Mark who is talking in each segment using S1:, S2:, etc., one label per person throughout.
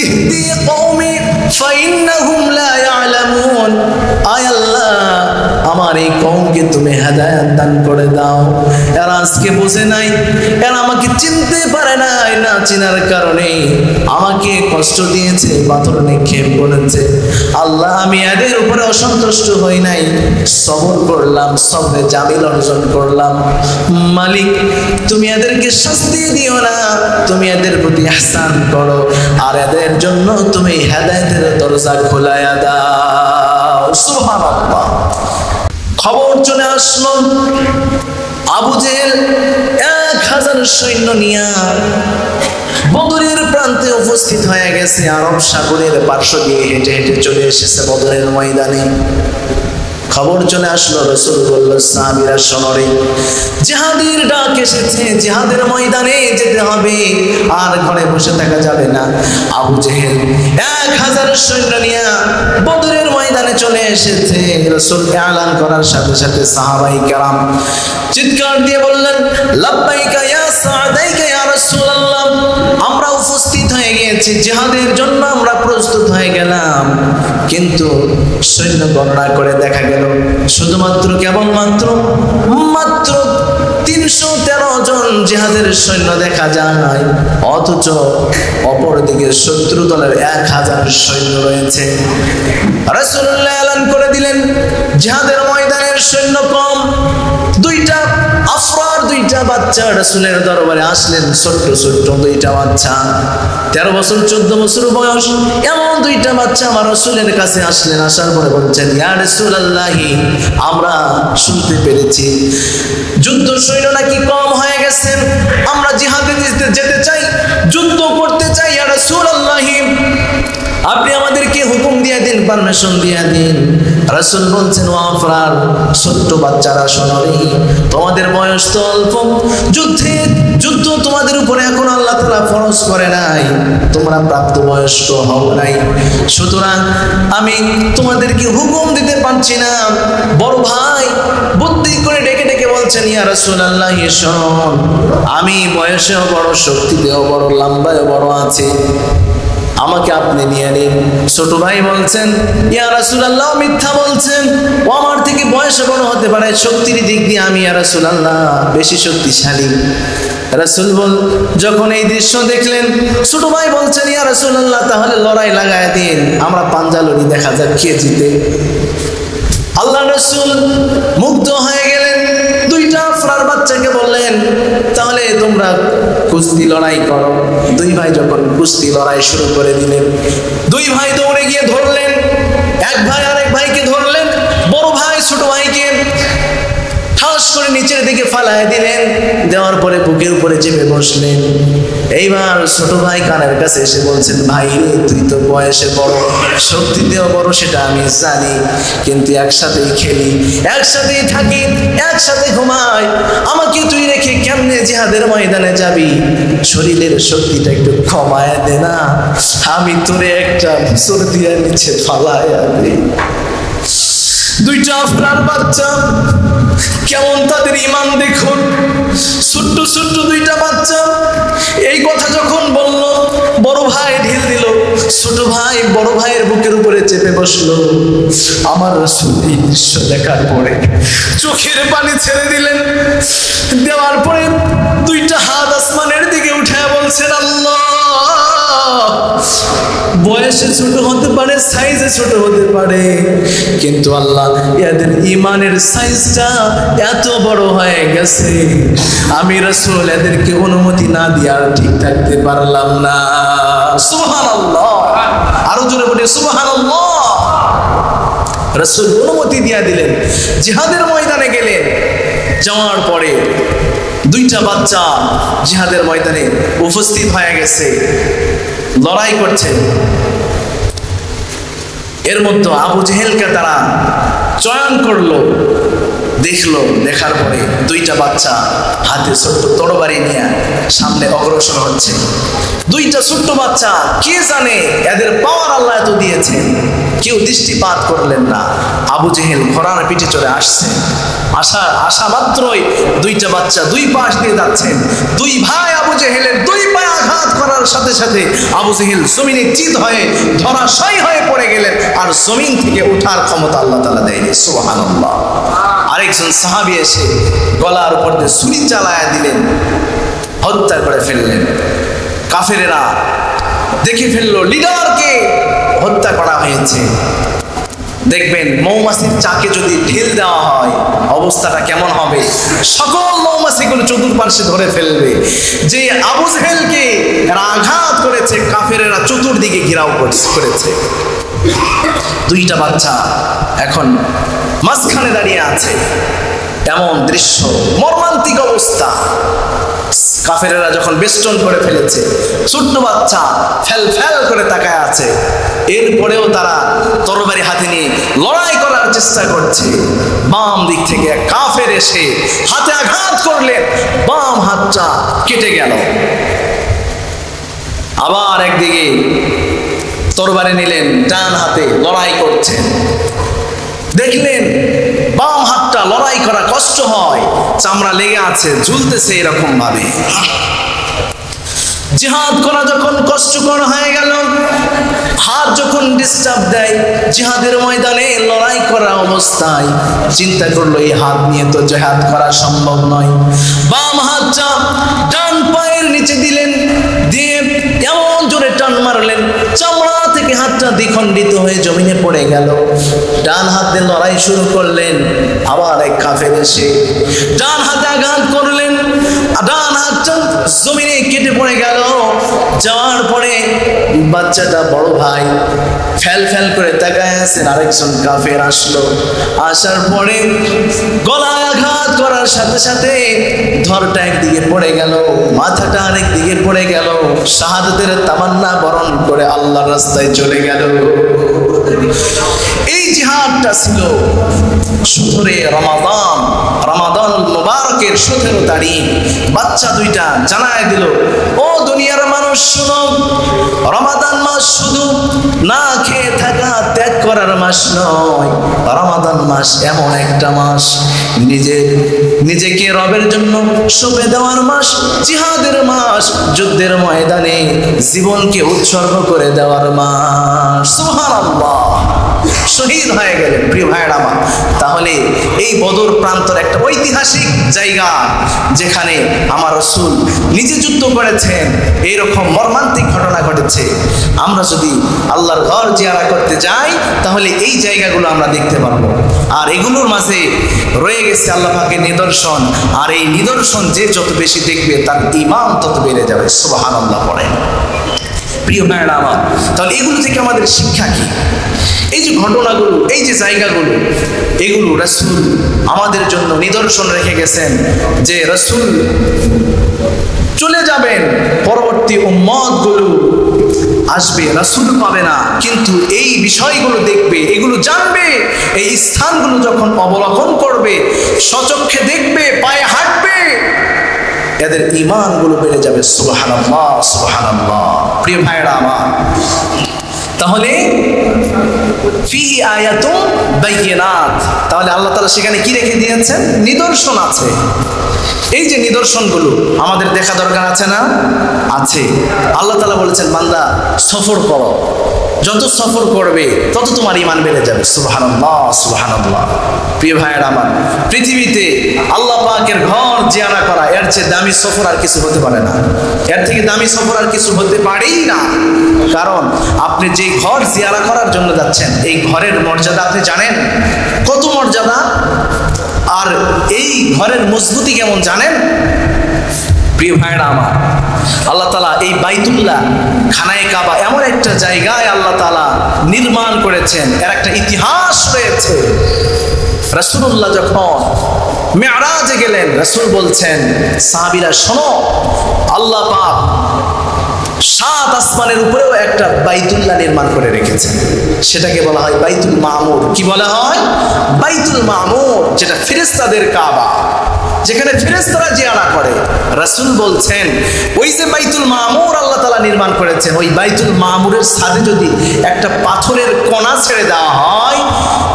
S1: ইহদি কওমি ফাইন্নাহুম লা ইয়ালামুন। আয় আল্লাহ, আমার এই কওমকে তুমি হেদায়েত দান করে দাও। এরা আজকে বুঝে নাই, এরা আমাকে চিনতে পারে নাই, না চিনার কারণে আমাকে কষ্ট দিয়েছে, পাথর নিক্ষেপ করেছে। আল্লাহ, আমি এদের উপরে অসন্তুষ্ট হই নাই, সবর করলাম, সবরে জামিল অর্জন করলাম। মালিক, তুমি এদেরকে শাস্তি দিও না, তুমি এদের প্রতি ইহসান করো, আর এদের জন্য তুমি হেদায়েতের দরজা খোলায়া দাও। সুবহানাল্লাহ। খবর চলে আসলো, আবু জেহেল 1000 সৈন্য নিয়ে বদরের প্রান্তে উপস্থিত হয়ে গেছে। আরব সাগরের পার্শ্ব দিয়ে হেঁটে হেঁটে চলে এসেছে বদরের ময়দানে। খবর চলে আসলো, রাসূল বলল, সাহাবীরা শোনো রে, জিহাদের ডাক এসেছে, জিহাদের ময়দানে যেতে হবে, আর ঘরে বসে থাকা যাবে না। আবু জেহেল 1000 সৈন্য নিয়ে বদরের ময়দানে চলে এসেছে। রাসূল এলান করার সাথে সাথে সাহাবায়ে কেরাম চিৎকার দিয়ে বললেন, লাব্বাইকা ইয়া সাদাইকা ইয়া রাসূলুল্লাহ, আমরা উপস্থিত হয়ে গেছি, জিহাদের জন্য আমরা প্রস্তুত হয়ে গেলাম। কিন্তু সৈন্য গণনা করে দেখা গেল শুধুমাত্র কেবলমাত্র 313 জন জিহাদের সৈন্য দেখা যায়, অথচ অপরদিকে শত্রু দলের 1000 সৈন্য রয়েছে। রাসূলুল্লাহ এলান করে দিলেন, জিহাদের ময়দানের সৈন্য কম। দুইটা বাচ্চা রাসূলের দরবারে আসলেন, ছোট্ট ছোট্ট 2টা বাচ্চা, 13 বছর 14 বছর বয়স, এমন 2টা বাচ্চা আমার রাসূলের কাছে আসলেন। আসার পরে বলছেন, ইয়া রাসূলুল্লাহ, আমরা শুনতে পেরেছি যুদ্ধ সৈন্য নাকি কম হয়ে গেছে, আমরা জিহাদে যেতে চাই, যুদ্ধ করতে চাই। ইয়া রাসূলুল্লাহ, আপনি আমাদেরকে হুকুম দিয়ে দিন, পারমিশন দিয়ে দিন। রাসূল বলছেন, ও আফরার, ছোট্ট বাচ্চারা শোনো রে, তোমাদের বয়স তো অল্প, যুদ্ধ তোমাদের উপরে এখন আল্লাহ তাআলা ফরজ করে নাই, তোমরা প্রাপ্তবয়স্ক হও নাই, সুতরাং আমি তোমাদেরকে হুকুম দিতে পারছি না। বড় ভাই বুদ্ধি করে ডেকে ডেকে বলছেন, ইয়া রাসূলুল্লাহ, শোন, আমি বয়সেও বড়, শক্তিতেও বড়, লম্বায়ও বড় আছি, আমাকে আপনি নিয়ে নিন। ছোট ভাই বলছেন, ইয়া রাসূলুল্লাহ, মিথ্যা বলছেন, ও আমার থেকে বয়সে বড় হতে পারে, শক্তির দিক দিয়ে আমি ইয়া রাসূলুল্লাহ বেশি শক্তিশালী। রাসূল যখন এই দৃশ্য দেখলেন, ছোট ভাই বলছেন, ইয়া রাসূলুল্লাহ, তাহলে লড়াই লাগায় দিন, আমরা পাঞ্জা লড়ি, দেখা যাক কে জিতে। আল্লাহ রাসূল মুগ্ধ হয়ে গেলেন, 2টা আফরার বাচ্চাকে বললেন, তাহলে তোমরা কুস্তি লড়াই করো। 2 ভাই যখন কুস্তি লড়াই শুরু করে দিলেন, 2 ভাই দৌড়ে গিয়ে ধরলেন, এক ভাই আরেক ভাইকে ধরলেন, বড় ভাই ছোট ভাইকে ঠাস করে নিচের দিকে ফালায় দিলেন, দেওয়ার পরে বুকের উপরে চেপে বসলেন। এইবার ছোট ভাই কানের কাছে এসে বলছেন, ভাই রে, তুই তো বয়সে বড়, শক্তিতেও বড়, সেটা আমি জানি, কিন্তু একসাথেই খেলি, একসাথেই থাকি, একসাথে ঘুমাই, আমাকে তুই রেখে কেমনে জিহাদের ময়দানে যাবি? শরীরের শক্তিটা একটু কমায় দে না, আমি তোরে একটা মুসর দিয়ে নিচে ফালায় আনি। 2টা আফরার বাচ্চা, কেমন তাদের ঈমান দেখুন, ছোট্ট ছোট্ট 2টা বাচ্চা। এই কথা যখন বলল, বড় ভাই ঢিল দিল, ছোট ভাই বড় ভাইয়ের বুকের উপরে চেপে বসলো। আমার রাসূল এই দৃশ্য দেখার পরে চোখের পানি ছেড়ে দিলেন, দেওয়ার পরে 2টা হাত আসমানের দিকে উঠে বলছেন, আল্লাহ, বয়সে ছোট হতে পারে, সাইজে ছোট হতে পারে, কিন্তু আল্লাহ এদের ঈমানের সাইজটা এত বড় হয়ে গেছে, আমি রাসূল এদেরকে অনুমতি না দিয়ে আর ঠিক থাকতে পারলাম না। সুবহানাল্লাহ, আরো জোরে বলি সুবহানাল্লাহ। রাসূল অনুমতি দিয়ে দিলেন, জিহাদের ময়দানে গেলেন। যাওয়ার পরে 2টা বাচ্চা জিহাদের ময়দানে উপস্থিত হয়ে গেছে, লড়াই করছে। এর মধ্যে আবু জেহেলকে তারা চয়ন করলো, দেখলো, দেখার পরে দুইটা বাচ্চা হাতে ছোট্ট তরবারি নিয়ে সামনে অগ্রসর হচ্ছে। দুইটা ছোট্ট বাচ্চা, কে জানে এদের পাওয়ার আল্লাহ এত দিয়েছেন, কেউ দৃষ্টিপাত করলেন না। আবু জেহেল ঘোড়ার পিঠে চলে আসছে। আসা মাত্রই দুইটা বাচ্চা দুই পাশ দিয়ে যাচ্ছেন। দুই ভাই আবু জেহেলের দুই পায়ে আঘাত করার সাথে সাথে আবু জেহেল জমিনে চিত হয়ে ধরাশায়ী হয়ে পড়ে গেলেন, আর জমিন থেকে ওঠার ক্ষমতা আল্লাহ তাআলা দেয়নি। সুবহানাল্লাহ। আরেকজন সাহাবী এসে গলার উপর দিয়ে ছুরি চালায়া দিলেন, হত্যা করে ফেললেন। কাফেরেরা দেখে ফেললো লিডারকে হত্যা করা হয়েছে। দেখবেন মৌমাছির চাকে যদি ঢিল দেওয়া হয় অবস্থাটা কেমন হবে, সকল মৌমাছিগুলো চতুর্পার্শ্বে ধরে ফেলবে। যে আবু জেহেলকে আঘাত করেছে কাফেরেরা চতুর্দিকে ঘেরাও করেছে। দুইটা বাচ্চা এখন মাঝখানে দাঁড়িয়ে আছে, এমন দৃশ্য, মর্মান্তিক অবস্থা। কাফেরেরা যখন বেষ্টন করে ফেলেছে, ছোট্ট বাচ্চা ফেল ফেল করে তাকায় আছে, এরপরেও তারা তরবারি হাতে নিয়ে লড়াই করার চেষ্টা করছে। বাম দিক থেকে এক কাফের এসে হাতে আঘাত করলেন, বাম হাতটা কেটে গেল। আবার একদিকে তরবারি নিলেন, ডান হাতে লড়াই করছেন। দেখলেন বাম হাতটা লড়াই করা কষ্ট হয়, চামড়া লেগে আছে, ঝুলতেছে এরকম ভাবে। জিহাদ করা যখন কষ্টকর হয়ে গেল, হাত যখন ডিস্টার্ব দেয়, জিহাদের ময়দানে লড়াই করা অবস্থায় চিন্তা করলো এই হাত নিয়ে তো জিহাদ করা সম্ভব নয়। বাম হাতটা ডান পায়ের নিচে দিলেন, দিয়ে এমন জোরে টান মারলেন, চামড়া থেকে হাতটা দ্বিখণ্ডিত হয়ে জমিনে পড়ে গেল। ডান হাতে লড়াই শুরু করলেন, আবার এক কাফের এসে ডান হাতে আঘাত করলেন, ডান হাতটা জমিনে কেটে পড়ে গেল। যাওয়ার পরে বাচ্চাটা বড় ভাই ফেল ফেল করে তাকায় আছেন, আরেকজন কাফের আসলো। আসার পরে গলায় আঘাত করার সাথে সাথে ধরটা একদিকে পড়ে গেল, মাথাটা আরেক দিকে পড়ে গেল। শাহাদাতের তামান্না বরণ করে আল্লাহর রাস্তায় চলে গেল। এই জিহাদটা ছিল 17 রমাদান, রমাদানুল মুবারকের 17 তারিখ। বাচ্চা দুইটা জানায় দিল, ও দুনিয়ার মানুষ শুনো, রমাদান মাস শুধু না খেয়ে থাকা ত্যাগ করার মাস নয়, রমাদান মাস এমন একটা মাস নিজেকে রবের জন্য সঁপে দেওয়ার মাস, জিহাদের মাস, যুদ্ধের ময়দানে জীবনকে উৎসর্গ করে দেওয়ার মাস। সুবহানাল্লাহ। শহীদ হয়ে গেলেন প্রিয় ভাইয়েরা আমার। তাহলে এই বদর প্রান্তর একটা ঐতিহাসিক জায়গা, যেখানে আমার রাসূল নিজে যুদ্ধ করেছেন, এইরকম মর্মান্তিক ঘটনা ঘটেছে। আমরা যদি আল্লাহর ঘর জিয়ারত করতে যাই তাহলে এই জায়গাগুলো আমরা দেখতে পারবো। আর এগুলোর মাঝে রয়ে গেছে আল্লাহ পাকের নিদর্শন, আর এই নিদর্শন যে যত বেশি দেখবে তার ঈমান তত বেড়ে যাবে। সুবহানাল্লাহ পড়েন প্রিয় ভাইয়েরা আমার। তাহলে এগুলো থেকে আমাদের শিক্ষা কি? এই যে ঘটনাগুলো, এই যে জায়গাগুলো, এগুলো রাসূল আমাদের জন্য নিদর্শন রেখে গেছেন যে রাসূল চলে যাবেন, পরবর্তী উম্মতগুলো আসবে, রাসূল পাবে না, কিন্তু এই বিষয়গুলো দেখবে, এগুলো জানবে। এই স্থানগুলো যখন অবলোকন করবে, স্বচক্ষে দেখবে, পায়ে হাঁটবে, এদের ঈমানগুলো বেড়ে যাবে। সুবহানাল্লাহ, সুবহানাল্লাহ। প্রিয় ভাইরা আমার, তাহলে ফিহি আয়াতুন বাইয়িনাত, তাহলে আল্লাহ তাআলা সেখানে কি রেখে দিয়েছেন? নিদর্শন আছে। এই যে নিদর্শনগুলো আমাদের দেখা দরকার আছে না? আছে। আল্লাহ তাআলা বলেছেন, বান্দা সফর করো, যত সফর করবে তত তোমার ঈমান বেড়ে যাবে। সুবহানাল্লাহ, সুবহানাল্লাহ। প্রিয় ভাইয়েরা আমার, পৃথিবীতে আল্লাহ পাকের ঘর জিয়ারত করা এর চেয়ে দামি সফর আর কিছু হতে পারে না, এর থেকে দামি সফর আর কিছু হতে পারেই না। কারণ আপনি যে ঘর জিয়ারত করার জন্য যাচ্ছেন, এই ঘরের মর্যাদা আপনি জানেন কত মর্যাদা, আর এই ঘরের মজবুতি কেমন জানেন? প্রিয় ভাইরা আমার, আল্লাহ তাআলা এই বাইতুল্লাহ, খানায়ে কাবা এমন একটা জায়গায় আল্লাহ তাআলা নির্মাণ করেছেন, এর একটা ইতিহাস রয়েছে। রাসূলুল্লাহ যখন মেরাজে গেলেন, রাসূল বলছেন, সাহাবীরা শোনো, আল্লাহ পাক সাত আসমানের উপরেও একটা বাইতুল্লাহ নির্মাণ করে রেখেছেন, সেটাকে বলা হয় বাইতুল মামুর। কি বলা হয়? বাইতুল মামুর, যেটা ফেরেশতাদের কাবা, যেখানে ফেরেশতারা জিয়ারত করে। রাসূল বলছেন ওই যে বাইতুল মামুর আল্লাহ তাআলা নির্মাণ করেছেন, ওই বাইতুল মামুরের ছাদে যদি একটা পাথরের কণা ছেড়ে দেওয়া হয়,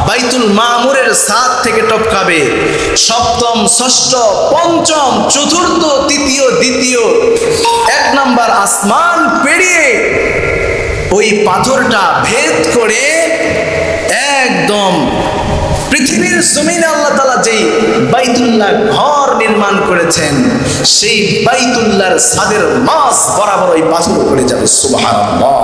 S1: বাইতুল মামুরের ছাদ থেকে টপকাবে সপ্তম, ষষ্ঠ, পঞ্চম, চতুর্থ, তৃতীয়, দ্বিতীয়, এক নাম্বার আসমান পেরিয়ে ওই পাথরটা ভেদ করে একদম পৃথিবীর জমিনে আল্লাহ তাআলা যেই বাইতুল্লাহ ঘর নির্মাণ করেছেন, সেই বাইতুল্লাহর ছাদের মাঝ বরাবর ওই পাথর পড়ে যাবে। সুবহানাল্লাহ।